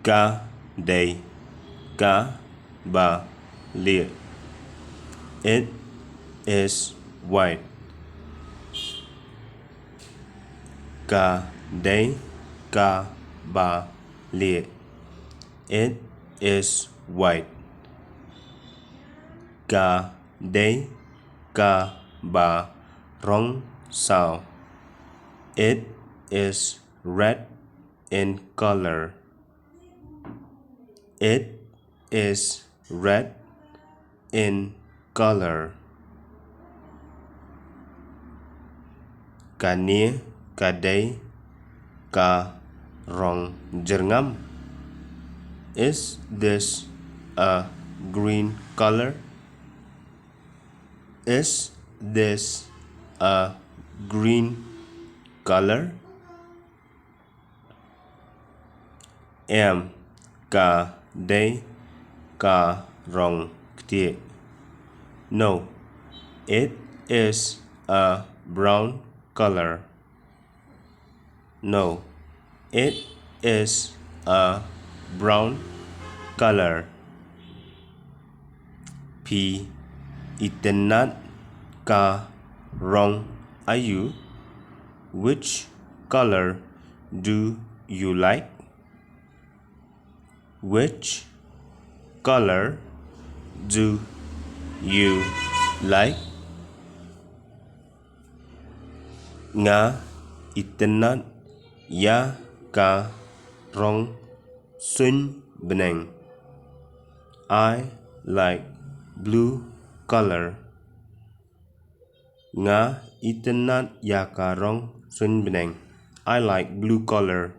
kadei, kaba, lieh. It is white. Kadei, kaba, lieh. It is white. Kadei, kaba, rong sao. It is red in color. It is red in color. Kane, kadei, rong, jyrngam. Is this a green color? Is this a green color? Em kadei, rong, kthieh. No, it is a brown color. No, it is a brown color. Itynnad rong ayu. Which color do you like? Which color do you like? Nga itynnad iaka rong suiñbneng. I like blue color. Nga itynnad iaka rong suiñbneng. I like blue color.